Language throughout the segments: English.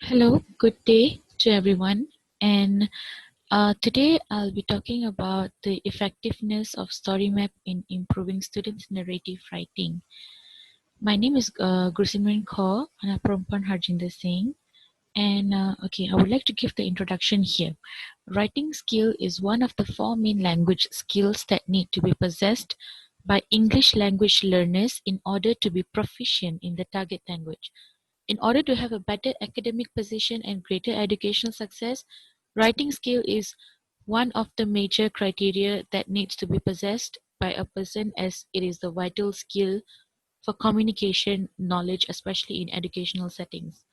Hello, good day to everyone. And today I'll be talking about the effectiveness of StoryMap in improving students' narrative writing. My name is Gursimran Kaur Anaprompan Harjinder Singh. And I would like to give the introduction here. Writing skill is one of the four main language skills that need to be possessed by English language learners in order to be proficient in the target language. In order to have a better academic position and greater educational success, writing skill is one of the major criteria that needs to be possessed by a person, as it is the vital skill for communication knowledge, especially in educational settings.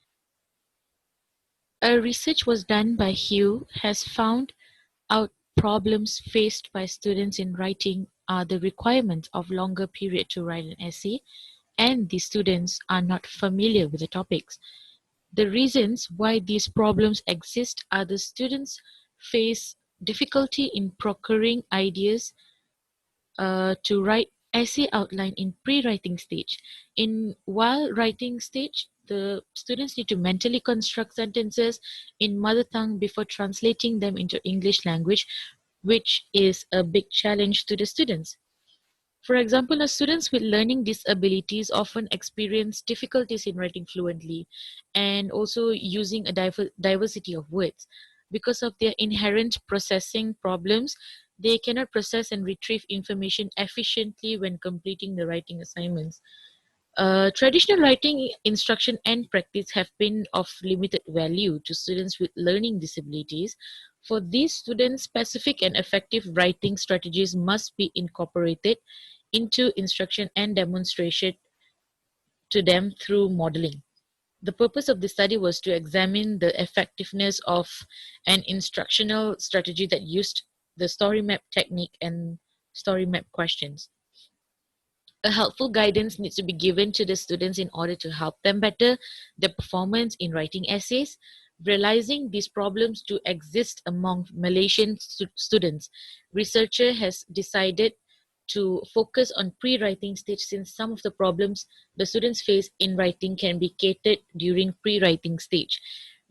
A research was done by Hugh has found out problems faced by students in writing are the requirement of longer period to write an essay, and the students are not familiar with the topics. The reasons why these problems exist are the students face difficulty in procuring ideas to write essay outline in pre-writing stage. In while writing stage, the students need to mentally construct sentences in mother tongue before translating them into English language, which is a big challenge to the students. For example, students with learning disabilities often experience difficulties in writing fluently and also using a diversity of words. Because of their inherent processing problems, they cannot process and retrieve information efficiently when completing the writing assignments. Traditional writing instruction and practice have been of limited value to students with learning disabilities. For these students, specific and effective writing strategies must be incorporated into instruction and demonstration to them through modeling. The purpose of the study was to examine the effectiveness of an instructional strategy that used the story map technique and story map questions. A helpful guidance needs to be given to the students in order to help them better their performance in writing essays. Realizing these problems do exist among Malaysian students, researcher has decided to focus on pre-writing stage, since some of the problems the students face in writing can be catered during pre-writing stage.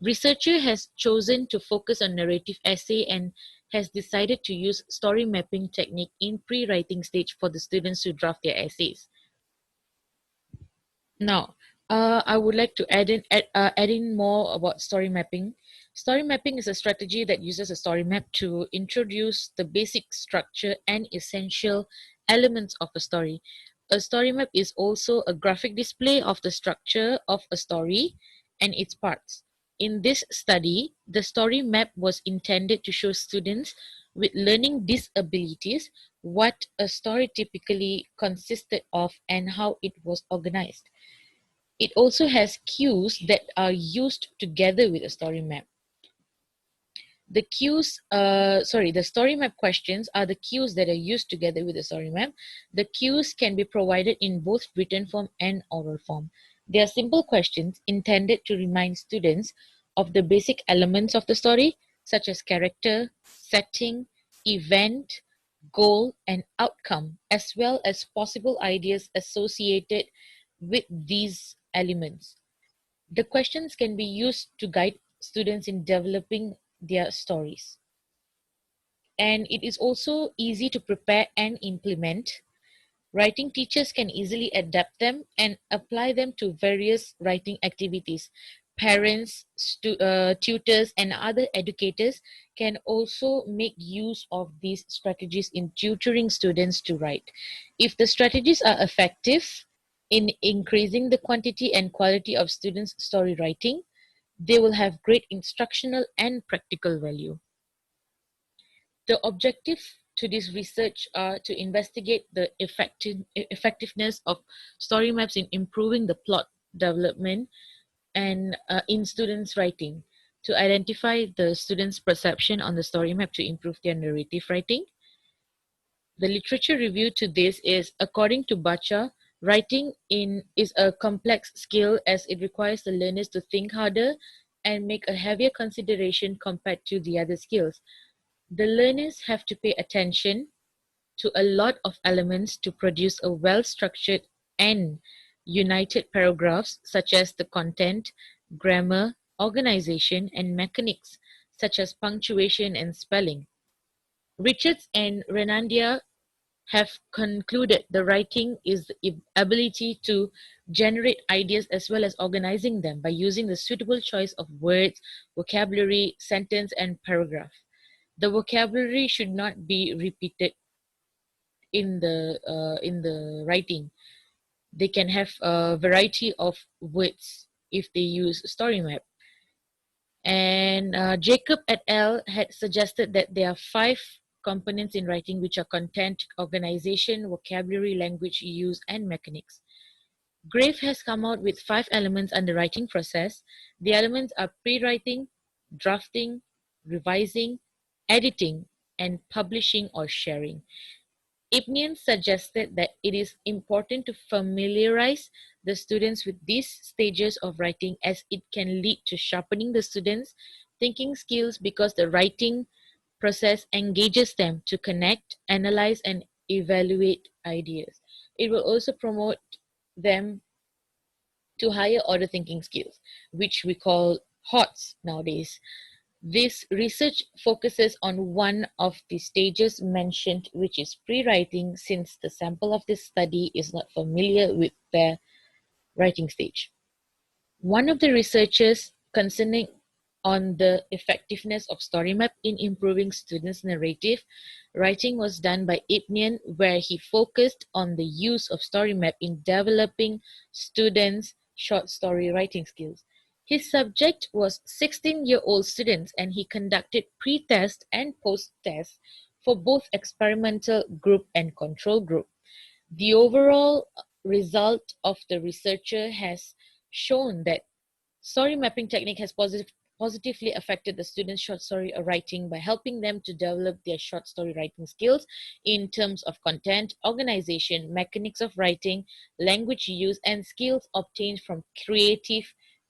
Researcher has chosen to focus on narrative essay and has decided to use story mapping technique in pre-writing stage for the students to draft their essays. Now, I would like to add in more about story mapping. Story mapping is a strategy that uses a story map to introduce the basic structure and essential elements of a story. A story map is also a graphic display of the structure of a story and its parts. In this study, the story map was intended to show students with learning disabilities what a story typically consisted of and how it was organized. It also has cues that are used together with a story map. The story map questions are the cues that are used together with the story map. The cues can be provided in both written form and oral form. They are simple questions intended to remind students of the basic elements of the story, such as character, setting, event, goal, and outcome, as well as possible ideas associated with these elements. The questions can be used to guide students in developing their stories. And it is also easy to prepare and implement. Writing teachers can easily adapt them and apply them to various writing activities. Parents, tutors, and other educators can also make use of these strategies in tutoring students to write. If the strategies are effective in increasing the quantity and quality of students' story writing, they will have great instructional and practical value. The objective to this research are to investigate the effectiveness of story maps in improving the plot development and in students' writing, to identify the students' perception on the story map to improve their narrative writing. The literature review to this is, according to Bacha, writing in is a complex skill as it requires the learners to think harder and make a heavier consideration compared to the other skills. The learners have to pay attention to a lot of elements to produce a well-structured and united paragraphs, such as the content, grammar, organization, and mechanics such as punctuation and spelling. Richards and Renandia have concluded the writing is the ability to generate ideas as well as organizing them by using the suitable choice of words, vocabulary, sentence, and paragraph. The vocabulary should not be repeated in the writing. They can have a variety of words if they use story map. And Jacob et al. Had suggested that there are five components in writing, which are content, organization, vocabulary, language use, and mechanics. Grave has come out with five elements under writing process. The elements are pre-writing, drafting, revising, editing, and publishing or sharing. Ibnian suggested that it is important to familiarize the students with these stages of writing, as it can lead to sharpening the students' thinking skills, because the writing process engages them to connect, analyze, and evaluate ideas. It will also promote them to higher order thinking skills, which we call HOTS nowadays. This research focuses on one of the stages mentioned, which is pre-writing, since the sample of this study is not familiar with the writing stage. One of the researchers concerning on the effectiveness of StoryMap in improving students' narrative writing was done by Ibnian, where he focused on the use of StoryMap in developing students' short story writing skills. His subject was 16-year-old students, and he conducted pre-test and post-test for both experimental group and control group. The overall result of the researcher has shown that story mapping technique has positively affected the students' short story writing by helping them to develop their short story writing skills in terms of content, organization, mechanics of writing, language use, and skills obtained from creative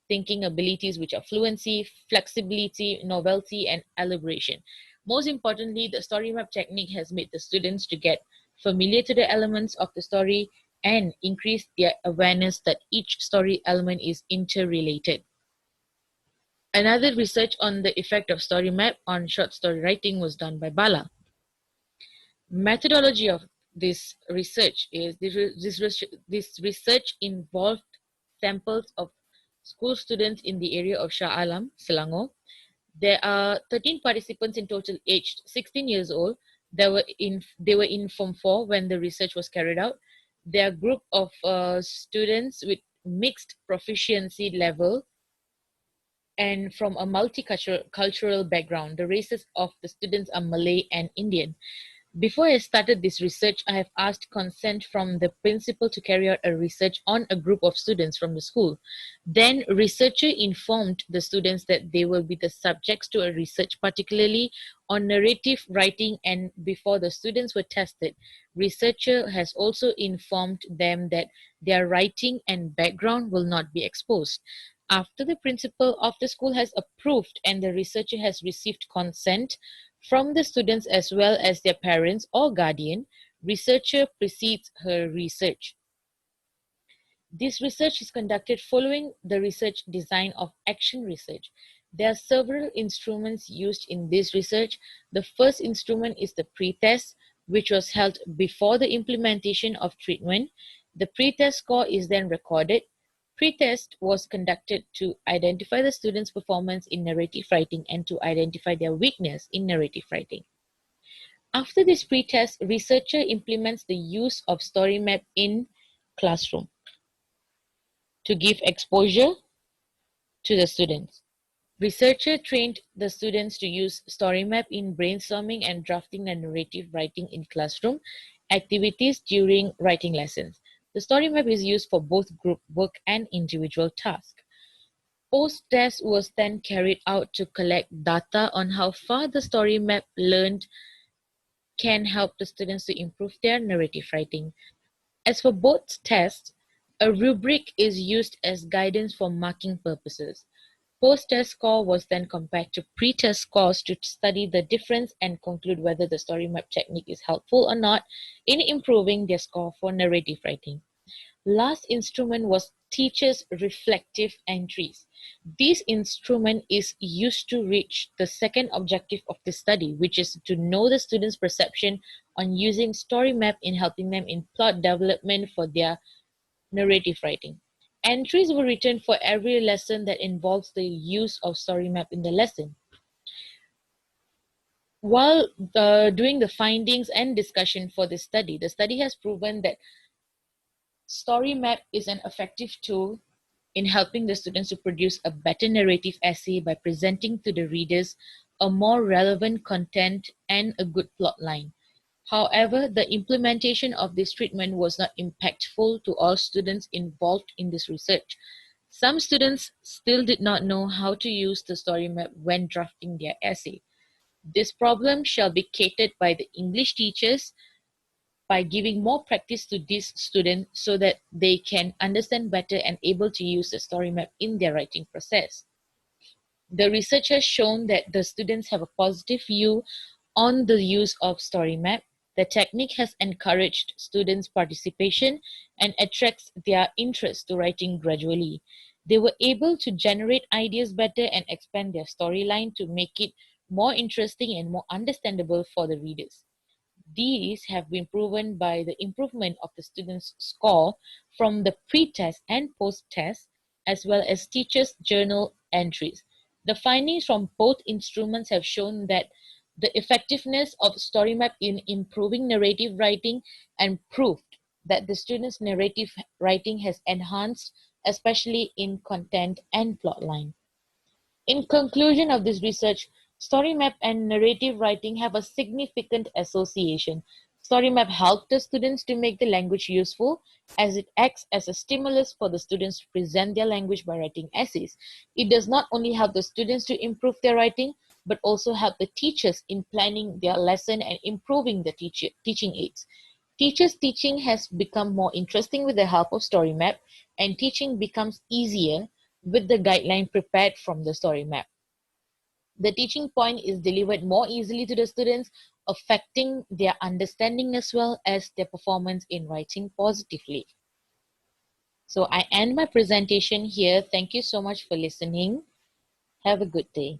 thinking abilities, which are fluency, flexibility, novelty, and elaboration. Most importantly, the story map technique has made the students to get familiar to the elements of the story and increase their awareness that each story element is interrelated. Another research on the effect of story map on short story writing was done by Bala. Methodology of this research is this research involved samples of school students in the area of Shah Alam, Selangor. There are 13 participants in total, aged 16 years old. They were in Form 4 when the research was carried out. They are a group of students with mixed proficiency level and from a multicultural background. The races of the students are Malay and Indian. Before I started this research, I have asked consent from the principal to carry out a research on a group of students from the school. Then researcher informed the students that they will be the subjects to a research, particularly on narrative writing, and before the students were tested, researcher has also informed them that their writing and background will not be exposed. After the principal of the school has approved and the researcher has received consent from the students as well as their parents or guardian, researcher proceeds her research. This research is conducted following the research design of action research. There are several instruments used in this research. The first instrument is the pretest, which was held before the implementation of treatment. The pretest score is then recorded. Pretest was conducted to identify the students' performance in narrative writing and to identify their weakness in narrative writing. After this pretest, researcher implements the use of StoryMap in classroom to give exposure to the students. Researcher trained the students to use StoryMap in brainstorming and drafting and narrative writing in classroom activities during writing lessons. The StoryMap is used for both group work and individual tasks. Post-test was then carried out to collect data on how far the StoryMap learned can help the students to improve their narrative writing. As for both tests, a rubric is used as guidance for marking purposes. Post-test score was then compared to pre-test scores to study the difference and conclude whether the story map technique is helpful or not in improving their score for narrative writing. Last instrument was teachers' reflective entries. This instrument is used to reach the second objective of the study, which is to know the students' perception on using story map in helping them in plot development for their narrative writing. Entries were written for every lesson that involves the use of story map in the lesson. While doing the findings and discussion for this study, the study has proven that story map is an effective tool in helping the students to produce a better narrative essay by presenting to the readers a more relevant content and a good plot line. However, the implementation of this treatment was not impactful to all students involved in this research. Some students still did not know how to use the story map when drafting their essay. This problem shall be catered by the English teachers by giving more practice to these students so that they can understand better and able to use the story map in their writing process. The research has shown that the students have a positive view on the use of story map. The technique has encouraged students' participation and attracts their interest to writing gradually. They were able to generate ideas better and expand their storyline to make it more interesting and more understandable for the readers. These have been proven by the improvement of the students' score from the pre-test and post-test, as well as teachers' journal entries. The findings from both instruments have shown that the effectiveness of StoryMap in improving narrative writing and proved that the students' narrative writing has enhanced, especially in content and plotline. In conclusion of this research, story map and narrative writing have a significant association. Story map helps the students to make the language useful as it acts as a stimulus for the students to present their language by writing essays. It does not only help the students to improve their writing, but also help the teachers in planning their lesson and improving the teaching aids. Teachers' teaching has become more interesting with the help of story map, and teaching becomes easier with the guideline prepared from the story map. The teaching point is delivered more easily to the students, affecting their understanding as well as their performance in writing positively. So I end my presentation here. Thank you so much for listening. Have a good day.